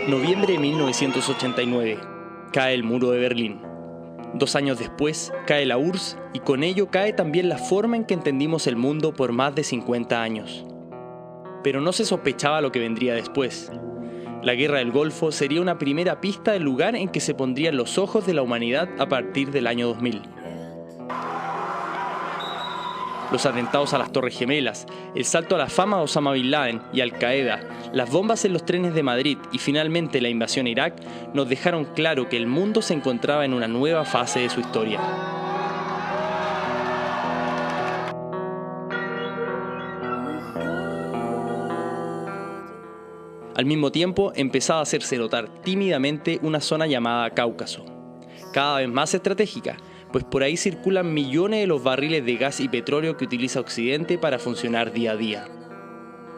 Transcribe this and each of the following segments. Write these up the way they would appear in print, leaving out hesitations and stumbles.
Noviembre de 1989. Cae el muro de Berlín. 2 años después, cae la URSS y con ello cae también la forma en que entendimos el mundo por más de 50 años. Pero no se sospechaba lo que vendría después. La Guerra del Golfo sería una primera pista del lugar en que se pondrían los ojos de la humanidad a partir del año 2000. Los atentados a las Torres Gemelas, el salto a la fama de Osama Bin Laden y Al-Qaeda, las bombas en los trenes de Madrid y finalmente la invasión a Irak nos dejaron claro que el mundo se encontraba en una nueva fase de su historia. Al mismo tiempo, empezaba a hacerse notar tímidamente una zona llamada Cáucaso, cada vez más estratégica, pues por ahí circulan millones de los barriles de gas y petróleo que utiliza Occidente para funcionar día a día.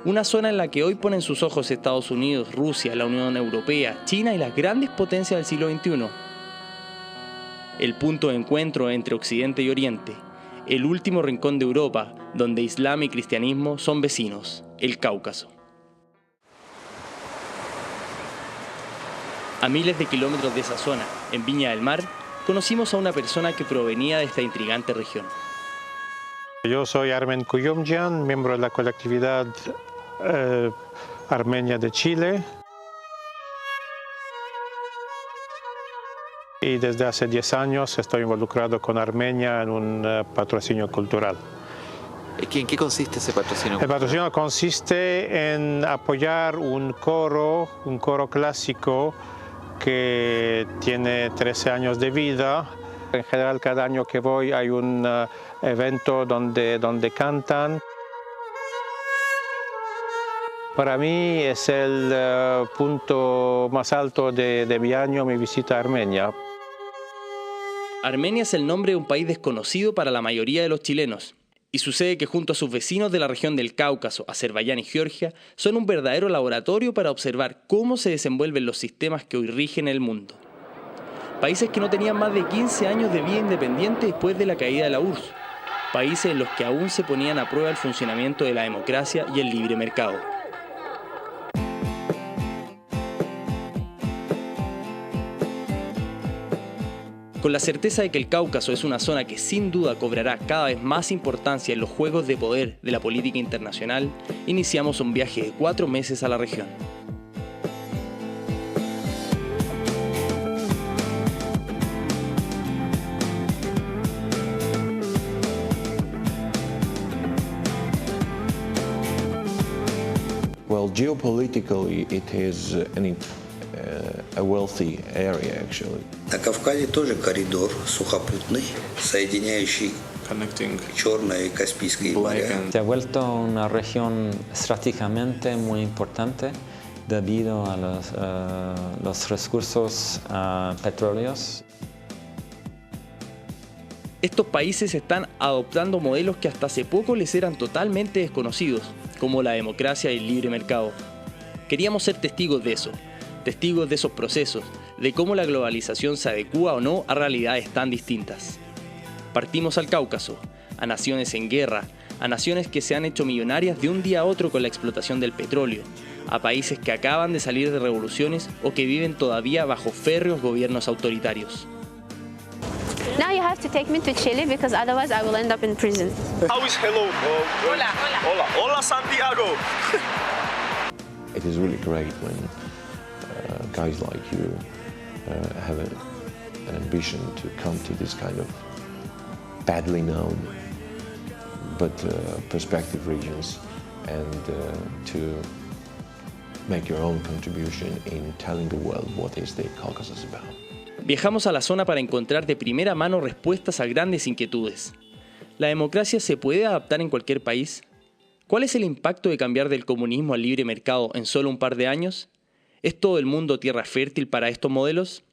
Una zona en la que hoy ponen sus ojos Estados Unidos, Rusia, la Unión Europea, China y las grandes potencias del siglo XXI. El punto de encuentro entre Occidente y Oriente, el último rincón de Europa, donde Islam y cristianismo son vecinos, el Cáucaso. A miles de kilómetros de esa zona, en Viña del Mar, conocimos a una persona que provenía de esta intrigante región. Yo soy Armen Kuyumjian, miembro de la colectividad armenia de Chile. Y desde hace 10 años estoy involucrado con Armenia en un patrocinio cultural. ¿En qué consiste ese patrocinio? El patrocinio consiste en apoyar un coro clásico que tiene 13 años de vida. En general, cada año que voy hay un evento donde cantan. Para mí es el punto más alto de mi año, mi visita a Armenia. Armenia es el nombre de un país desconocido para la mayoría de los chilenos. Y sucede que junto a sus vecinos de la región del Cáucaso, Azerbaiyán y Georgia, son un verdadero laboratorio para observar cómo se desenvuelven los sistemas que hoy rigen el mundo. Países que no tenían más de 15 años de vida independiente después de la caída de la URSS. Países en los que aún se ponían a prueba el funcionamiento de la democracia y el libre mercado. Con la certeza de que el Cáucaso es una zona que sin duda cobrará cada vez más importancia en los juegos de poder de la política internacional, iniciamos un viaje de 4 meses a la región. Well, geopolitically, it is a wealthy area, actually. На Кавказе тоже коридор сухопутный, соединяющий Черное и Каспийское моря. Se ha vuelto una región estratégicamente muy importante debido a los recursos petróleos. Estos países están adoptando modelos que hasta hace poco les eran totalmente desconocidos, como la democracia y el libre mercado. Queríamos ser testigos de eso, testigos de esos procesos, de cómo la globalización se adecúa o no a realidades tan distintas. Partimos al Cáucaso, a naciones en guerra, a naciones que se han hecho millonarias de un día a otro con la explotación del petróleo, a países que acaban de salir de revoluciones o que viven todavía bajo férreos gobiernos autoritarios. Now you have to take me to Chile because otherwise I will end up in prison. How is hello? Hola, hola. Hola, Santiago. It is really great when guys like you have an ambition to come to this kind of badly known but prospective regions and to make your own contribution in telling the world what is the Caucasus about. Viajamos a la zona para encontrar de primera mano respuestas a grandes inquietudes. ¿La democracia se puede adaptar en cualquier país? ¿Cuál es el impacto de cambiar del comunismo al libre mercado en solo un par de años? ¿Es todo el mundo tierra fértil para estos modelos?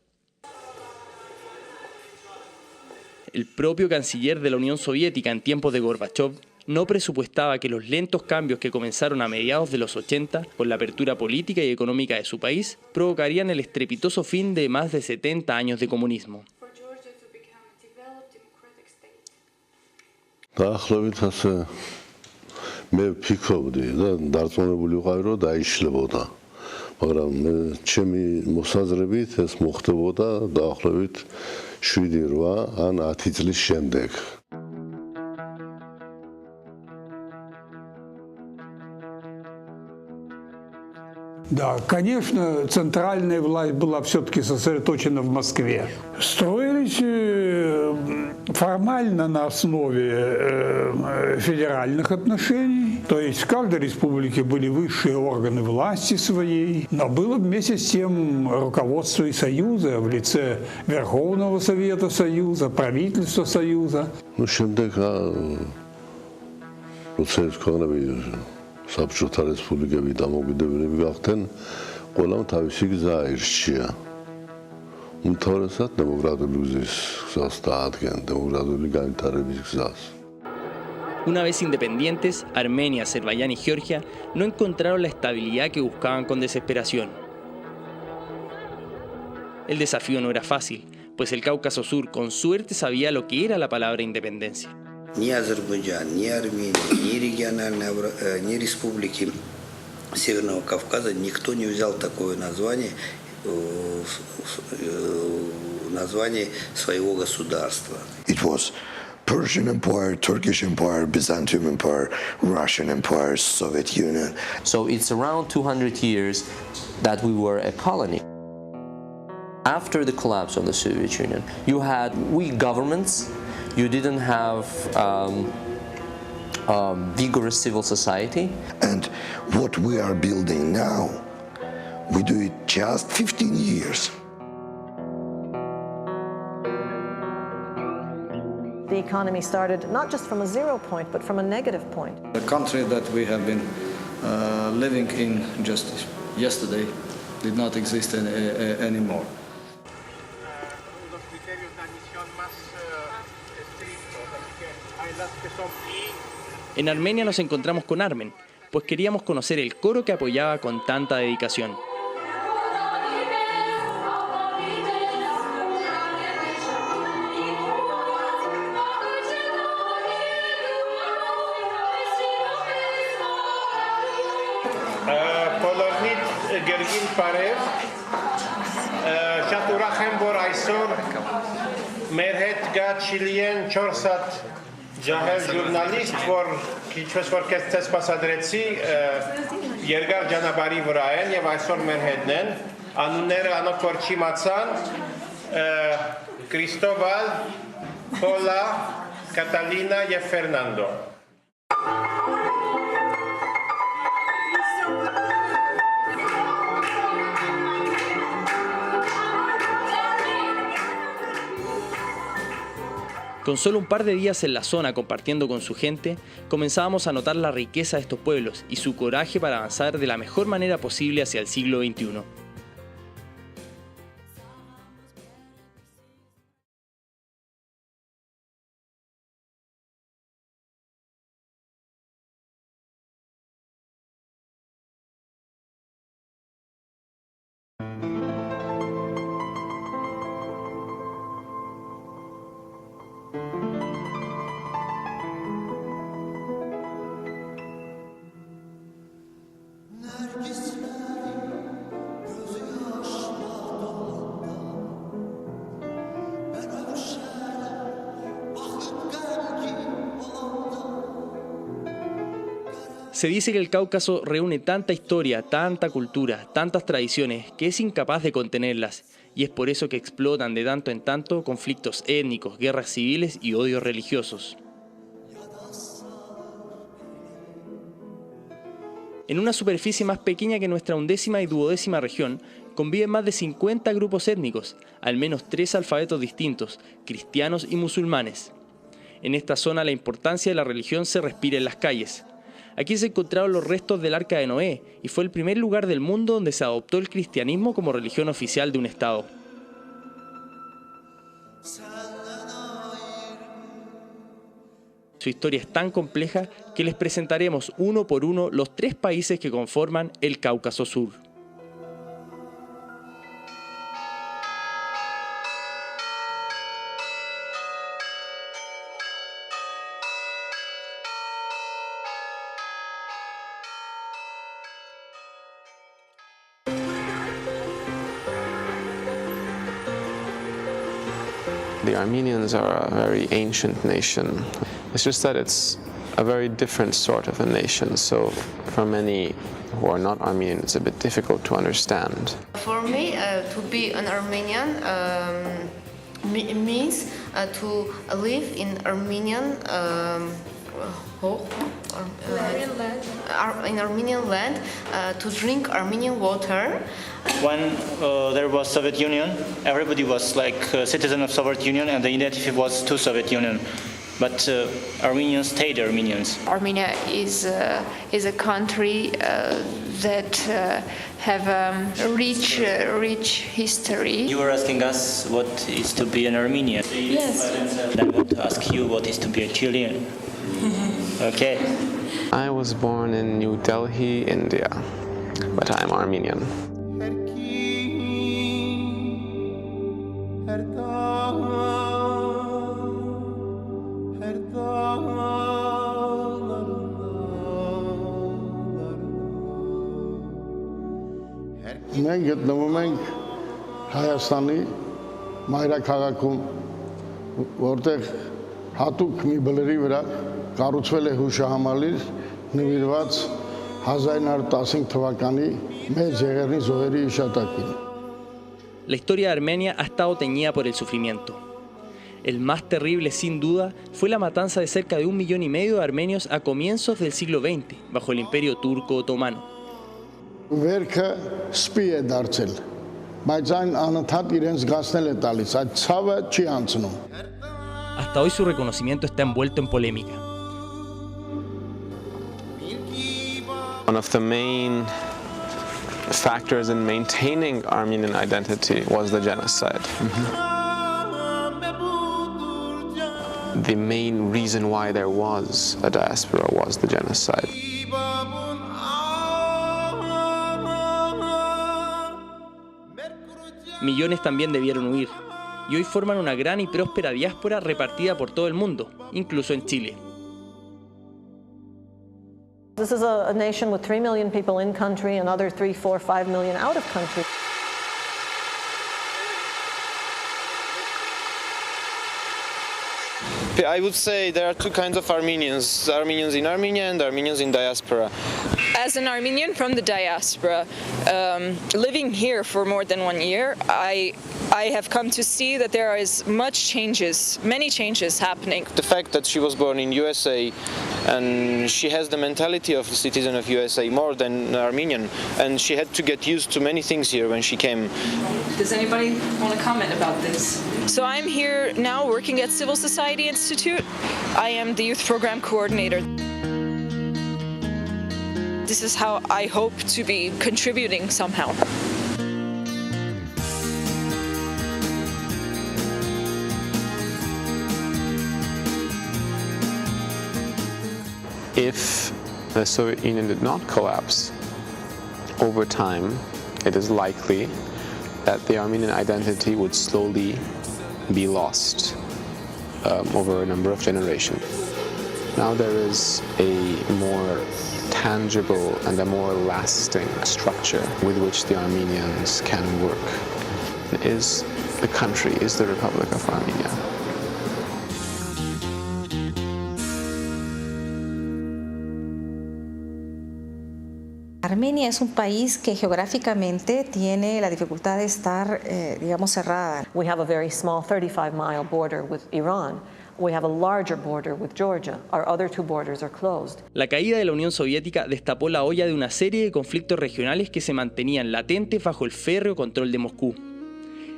El propio canciller de la Unión Soviética en tiempos de Gorbachov no presupuestaba que los lentos cambios que comenzaron a mediados de los 80, con la apertura política y económica de su país, provocarían el estrepitoso fin de más de 70 años de comunismo. დაახლოებით ასე მე ვფიქრობდი და დარწმუნებული ვიყავი რომ დაიშლებოდა მაგრამ ჩემი მოსაზრებით ეს მოხდებოდა დაახლოებით 7-8 ან 10 წლის შემდეგ. Да, конечно, центральная власть была все-таки сосредоточена в Москве. Строились формально на основе федеральных отношений, то есть в каждой республике были высшие органы власти своей, но было вместе с тем руководство и Союза в лице Верховного Совета Союза, правительства Союза. Ну, შემდეგ როცა საბჭოთა რესპუბლიკები დამოუკიდებელები გახდნენ, ყველამ თავისი გზა აირჩია. უმთავრესად დემოკრატიული გზის გზას დაადგენ, დემოკრატიული განვითარების გზას. Una vez independientes, Armenia, Azerbaiyán y Georgia no encontraron la estabilidad que buscaban con desesperación. El desafío no era fácil, pues el Cáucaso Sur con suerte sabía lo que era la palabra independencia. Ни Азербайджан, ни Армения, ни региональные, ни республики Северного Кавказа никто не взял такое название своего государства. It was Persian Empire, Turkish Empire, Byzantium Empire, Russian Empire, Soviet Union. So it's around 200 years that we were a colony. After the collapse of the Soviet Union, you had weak governments. You didn't have vigorous civil society. And what we are building now, we do it just 15 years. The economy started not just from a 0 point, but from a negative point. The country that we have been living in just yesterday did not exist anymore. En Armenia nos encontramos con Armen, pues queríamos conocer el coro que apoyaba con tanta dedicación. Բոլորնիդ գերգին բարև, շատ ուրախ եմ, որ այսօր մեր հետ գա Չիլիեն 4 հատ ջահել ժուրնալիստ, որ քիչպես որ քեզ սպասադրեցի, երկար ճանապարհի վրա են եւ այսօր մեր հետն են, անունները անոնք որ չիմացան, Կրիստոբալ, Պոլա, Կատալինա եւ Ֆերնանդո. Con solo un par de días en la zona compartiendo con su gente, comenzábamos a notar la riqueza de estos pueblos y su coraje para avanzar de la mejor manera posible hacia el siglo XXI. Se dice que el Cáucaso reúne tanta historia, tanta cultura, tantas tradiciones, que es incapaz de contenerlas, y es por eso que explotan de tanto en tanto conflictos étnicos, guerras civiles y odios religiosos. En una superficie más pequeña que nuestra 11ª y 12ª región, conviven más de 50 grupos étnicos, al menos 3 alfabetos distintos, cristianos y musulmanes. En esta zona la importancia de la religión se respira en las calles. Aquí se encontraron los restos del Arca de Noé y fue el primer lugar del mundo donde se adoptó el cristianismo como religión oficial de un estado. Su historia es tan compleja que les presentaremos uno por uno los 3 países que conforman el Cáucaso Sur. The Armenians are a very ancient nation. It's just that it's a very different sort of a nation, so for many who are not Armenian, it's a bit difficult to understand. For me, to be an Armenian means to live in Armenian in Armenian land, to drink Armenian water. When there was Soviet Union, everybody was like a citizen of Soviet Union, and the identity was to Soviet Union. But Armenians stayed Armenians. Armenia is a country that have a rich history. You were asking us what is to be an Armenian. Yes. Then I want to ask you what is to be a Chilean. Okay. I was born in New Delhi, India, but I'm Armenian. Մենք գտնվում ենք Հայաստանի մայրաքաղաքում, որտեղ հատուկ մի բլրի վրա կառուցվել է հուշահամալիր նվիրված 1915 թվականի մեծ եղեռնի զոհերի հիշատակին։ La historia de Armenia ha estado teñida por el sufrimiento. El más terrible, sin duda, fue la matanza de cerca de 1,5 millones de armenios a comienzos del siglo XX, bajo el Imperio Turco Otomano. Վերքը սպի է դարձել, բայց այն անընդհատ իրենց գացնել է տալիս, այդ ցավը չի անցնում։ Hasta hoy su reconocimiento está envuelto en polémica. One of the main factors in maintaining Armenian identity was the genocide. The main reason why there was a diaspora was the genocide. Millones también debieron huir, y hoy forman una gran y próspera diáspora repartida por todo el mundo, incluso en Chile. This is a nation with 3 million people in country, another 3, 4, 5 million out of country. I would say there are two kinds of Armenians, Armenians in Armenia and Armenians in diaspora. As an Armenian from the diaspora, living here for more than 1 year, I have come to see that there is many changes happening. The fact that she was born in USA and she has the mentality of a citizen of USA more than an Armenian, and she had to get used to many things here when she came. Does anybody want to comment about this? So I'm here now working at Civil Society Institute. I am the youth program coordinator. This is how I hope to be contributing somehow. If the Soviet Union did not collapse, over time, it is likely that the Armenian identity would slowly be lost over a number of generations. Now there is a more tangible and a more lasting structure with which the Armenians can work. The country is the Republic of Armenia. Armenia es un país que geográficamente tiene la dificultad de estar, digamos, cerrada. We have a very small 35-mile border with Iran. We have a larger border with Georgia. Our other 2 borders are closed. La caída de la Unión Soviética destapó la olla de una serie de conflictos regionales que se mantenían latentes bajo el férreo control de Moscú.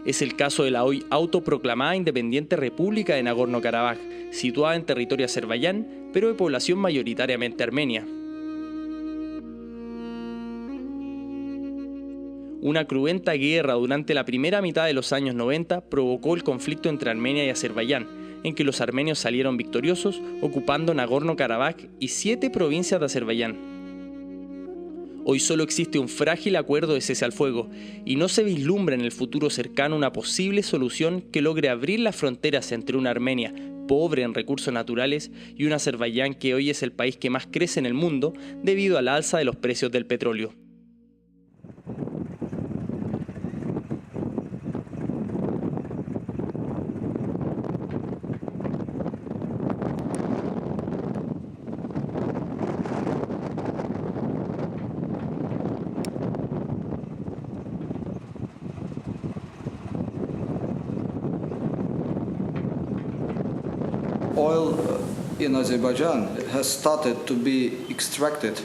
Es el caso de la hoy autoproclamada independiente República de Nagorno-Karabaj, situada en territorio azerbaiyán, pero de población mayoritariamente armenia. Una cruenta guerra durante la primera mitad de los años 90 provocó el conflicto entre Armenia y Azerbaiyán, en que los armenios salieron victoriosos ocupando Nagorno-Karabaj y 7 provincias de Azerbaiyán. Hoy solo existe un frágil acuerdo de cese al fuego y no se vislumbra en el futuro cercano una posible solución que logre abrir las fronteras entre una Armenia pobre en recursos naturales y un Azerbaiyán que hoy es el país que más crece en el mundo debido al alza de los precios del petróleo. Oil in Azerbaijan has started to be extracted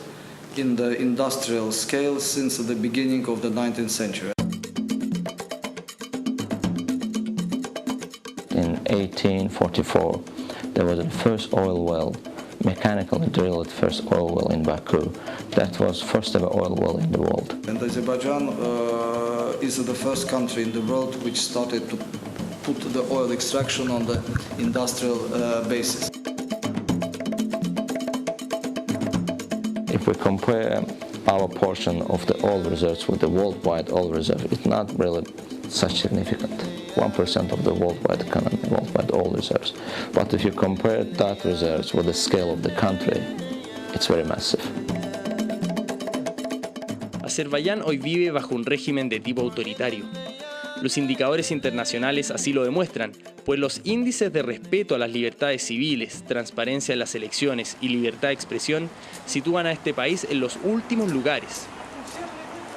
in the industrial scale since the beginning of the 19th century. In 1844, there was the first oil well, mechanically drilled first oil well in Baku. That was first ever oil well in the world. And Azerbaijan is the first country in the world which started to put the oil extraction on the industrial basis. If we compare our portion of the oil reserves with the worldwide oil reserve, it's not really such significant. 1% of the worldwide economy, worldwide oil reserves. But if you compare that reserves with the scale of the country, it's very massive. Azerbaiyán hoy vive bajo un régimen de tipo autoritario. Los indicadores internacionales así lo demuestran, pues los índices de respeto a las libertades civiles, transparencia en las elecciones y libertad de expresión sitúan a este país en los últimos lugares.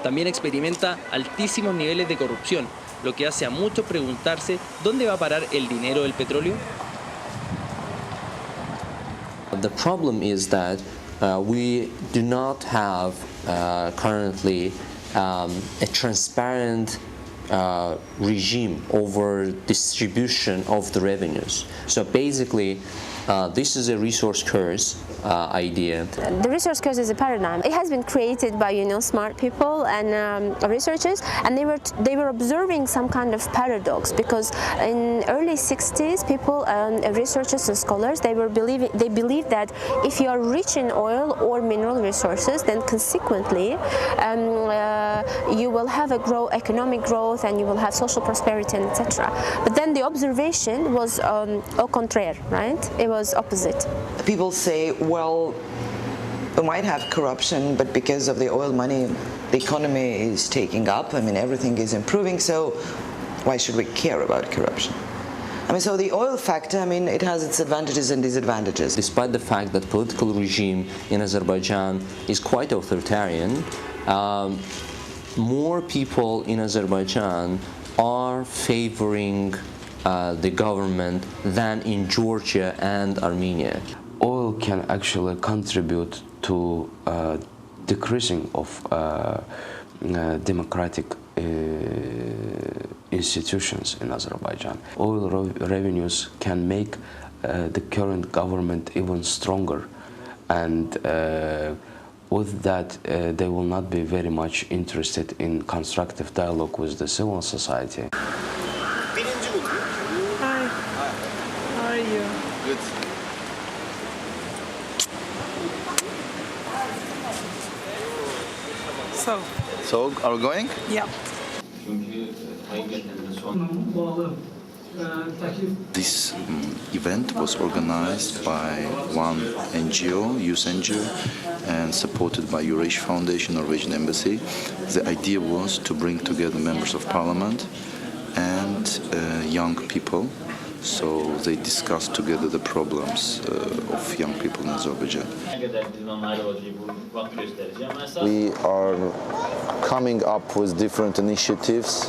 También experimenta altísimos niveles de corrupción, lo que hace a muchos preguntarse dónde va a parar el dinero del petróleo. The problem is that we do not have currently a transparent regime over distribution of the revenues. So basically, this is a resource curse idea. The resource curse is a paradigm. It has been created by smart people and researchers, and they were observing some kind of paradox, because in early 60s, people, researchers and scholars, they believed that if you are rich in oil or mineral resources, then consequently you will have economic growth, and you will have social prosperity, and etc. But then the observation was au contraire, right? It was opposite. People say, well, we might have corruption, but because of the oil money, the economy is taking up. I mean, everything is improving, so why should we care about corruption? I mean, so the oil factor, I mean, it has its advantages and disadvantages. Despite the fact that political regime in Azerbaijan is quite authoritarian, more people in Azerbaijan are favoring the government than in Georgia and Armenia. Oil can actually contribute to decreasing of democratic institutions in Azerbaijan. Oil revenues can make the current government even stronger, and with that they will not be very much interested in constructive dialogue with the civil society. Hi. How are you? Good. So, are we going? Yeah. This event was organized by one NGO, youth NGO, and supported by Eurasia Foundation, Norwegian Embassy. The idea was to bring together members of parliament and young people, so they discussed together the problems of young people in Azerbaijan. We are coming up with different initiatives.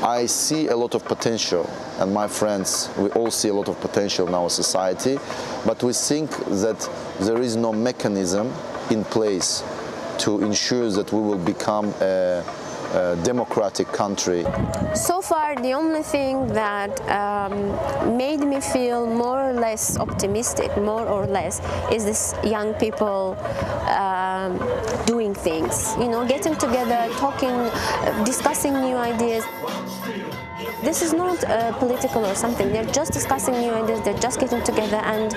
I see a lot of potential, and my friends, we all see a lot of potential in our society, but we think that there is no mechanism in place to ensure that we will become a democratic country. So far, the only thing that made me feel more or less optimistic, is this young people doing things, getting together, talking, discussing new ideas. This is not political or something. They're just discussing new ideas. They're just getting together and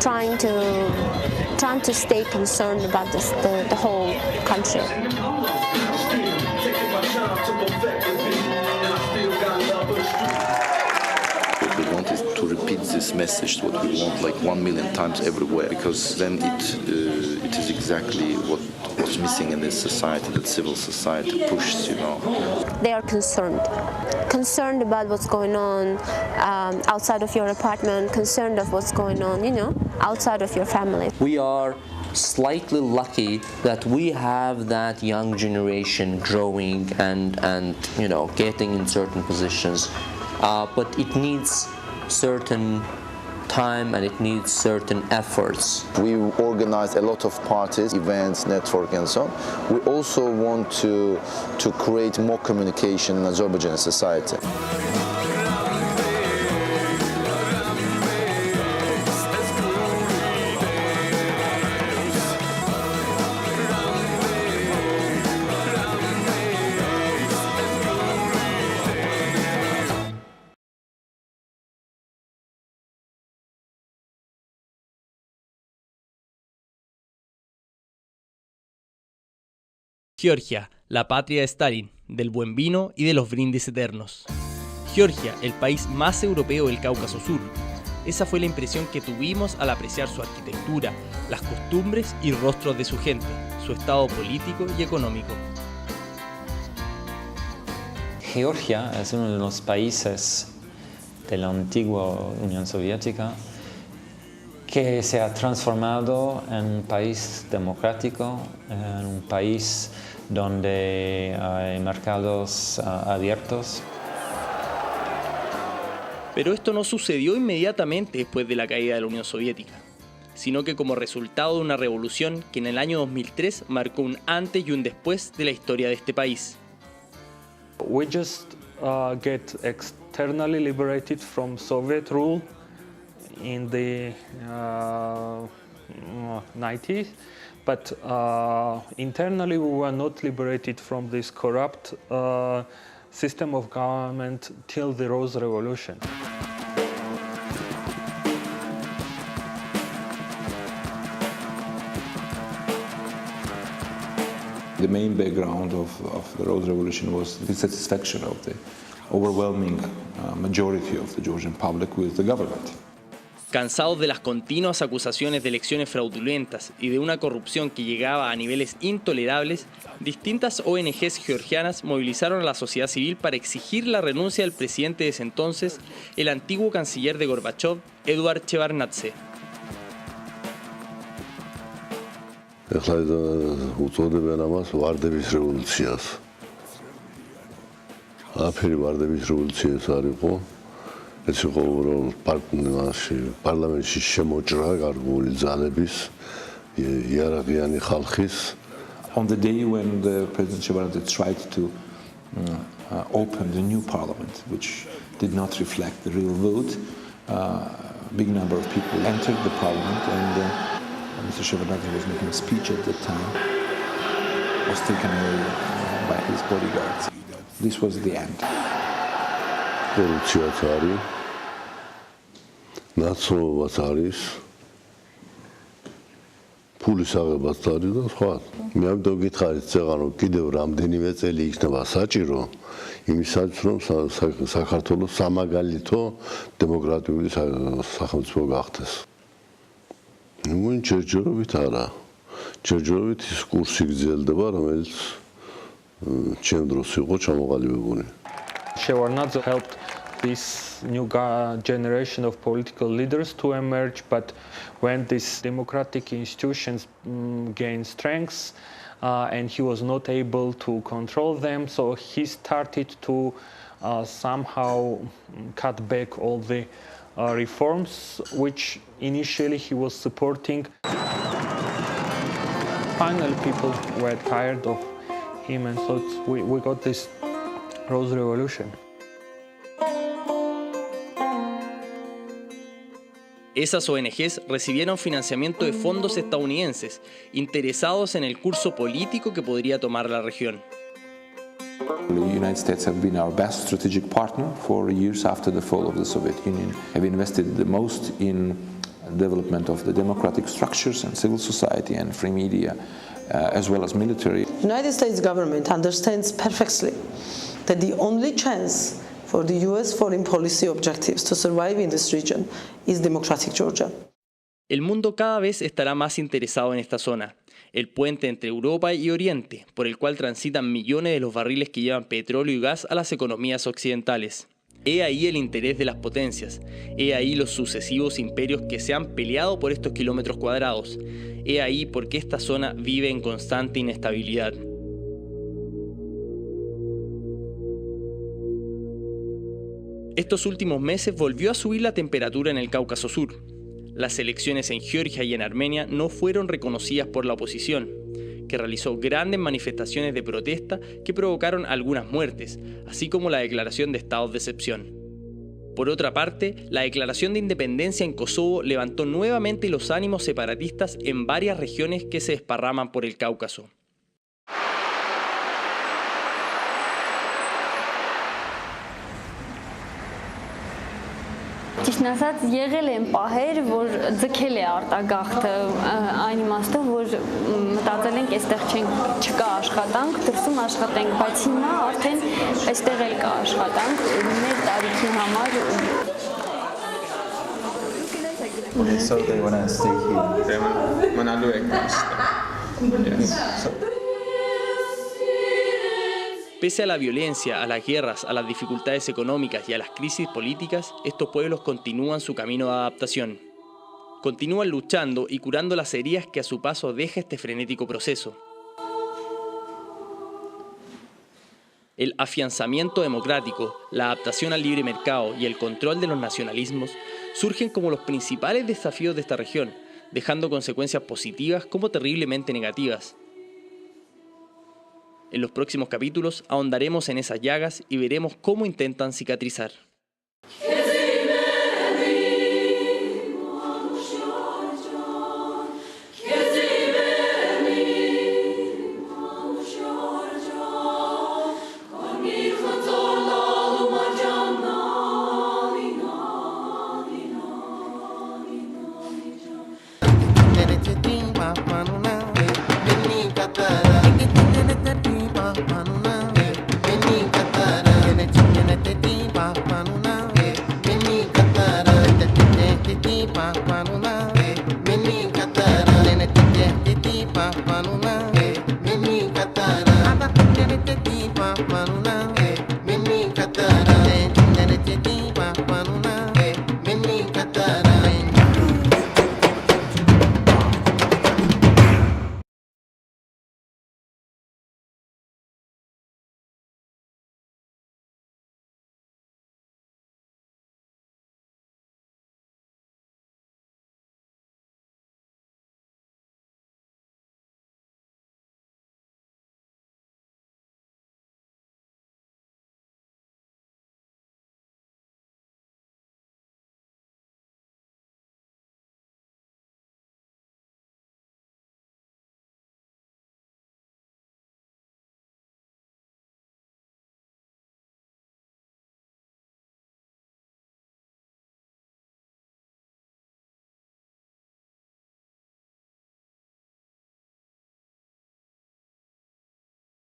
trying to stay concerned about the whole country. We wanted to repeat this message, what we want, like 1 million times everywhere, because then it is exactly what's missing in this society, that civil society pushes, you know. They are concerned about what's going on outside of your apartment, concerned of what's going on, you know, outside of your family. We are slightly lucky that we have that young generation growing and you know, getting in certain positions, but it needs certain time and it needs certain efforts. We organize a lot of parties, events, network and so on. We also want to create more communication in Azerbaijani society. Georgia, la patria de Stalin, del buen vino y de los brindis eternos. Georgia, el país más europeo del Cáucaso Sur. Esa fue la impresión que tuvimos al apreciar su arquitectura, las costumbres y rostros de su gente, su estado político y económico. Georgia es uno de los países de la antigua Unión Soviética que se ha transformado en un país democrático, en un país donde hay mercados abiertos. Pero esto no sucedió inmediatamente después de la caída de la Unión Soviética, sino que como resultado de una revolución que en el año 2003 marcó un antes y un después de la historia de este país. We just get externally liberated from Soviet rule in the 90s, but internally we were not liberated from this corrupt system of government till the Rose Revolution. The main background of the Rose Revolution was the dissatisfaction of the overwhelming majority of the Georgian public with the government. Cansados de las continuas acusaciones de elecciones fraudulentas y de una corrupción que llegaba a niveles intolerables, distintas ONGs georgianas movilizaron a la sociedad civil para exigir la renuncia del presidente de ese entonces, el antiguo canciller de Gorbachov, Eduard Shevardnadze. ეს იყო რომ პარლამენტში შემოჭრა გარკვეული ძალების იარაღიანი ხალხის. On the day when the President Shevardnadze tried to open the new parliament, which did not reflect the real vote, a big number of people entered the parliament, and Mr. Shevardnadze was making a speech at that time, was taken away by his bodyguards. This was the end. Korupțiaც არის, ნაცნობაც არის, ფულის აღებაც არის და სხვა. მე ამიტომ გითხარით წეღან რომ კიდევ რამდენიმე წელი იქნება საჭირო იმისაც რომ საქართველოს სამაგალითო დემოკრატიული სახელმწიფო გახდეს. ნუ ჯერჯერობით არა. ჯერჯერობით ის კურსი გრძელდება, რომელიც ჩემ დროს იყო ჩამოყალიბებული. Shevardnadze helped this new generation of political leaders to emerge, but when these democratic institutions gained strength and he was not able to control them, so he started to somehow cut back all the reforms which initially he was supporting. Finally, people were tired of him, and so we got this Rose Revolution. Esas ONGs recibieron financiamiento de fondos estadounidenses interesados en el curso político que podría tomar la región. historically, the United States have been our best strategic partner for years after the fall of the Soviet Union, have invested the most in development of the democratic structures and civil society and free media, as well as military. The United States government understands perfectly that the only chance for the US foreign policy objectives to survive in this region is democratic Georgia. El mundo cada vez estará más interesado en esta zona, el puente entre Europa y Oriente, por el cual transitan millones de los barriles que llevan petróleo y gas a las economías occidentales. He ahí el interés de las potencias, he ahí los sucesivos imperios que se han peleado por estos kilómetros cuadrados, he ahí por qué esta zona vive en constante inestabilidad. Estos últimos meses volvió a subir la temperatura en el Cáucaso Sur. Las elecciones en Georgia y en Armenia no fueron reconocidas por la oposición, que realizó grandes manifestaciones de protesta que provocaron algunas muertes, así como la declaración de estados de excepción. Por otra parte, la declaración de independencia en Kosovo levantó nuevamente los ánimos separatistas en varias regiones que se desparraman por el Cáucaso. Ճիշտն ասած եղել են պահեր, որ ձգել է արտագաղթը այն իմաստով, որ մտածել ենք այստեղ չկա աշխատանք, դրսում աշխատենք, բայց հիմա արդեն այստեղ էլ կա աշխատանք մեր տարիքի համար. So they want to stay here. Pese a la violencia, a las guerras, a las dificultades económicas y a las crisis políticas, estos pueblos continúan su camino de adaptación. Continúan luchando y curando las heridas que a su paso deja este frenético proceso. El afianzamiento democrático, la adaptación al libre mercado y el control de los nacionalismos surgen como los principales desafíos de esta región, dejando consecuencias positivas como terriblemente negativas. En los próximos capítulos ahondaremos en esas llagas y veremos cómo intentan cicatrizar.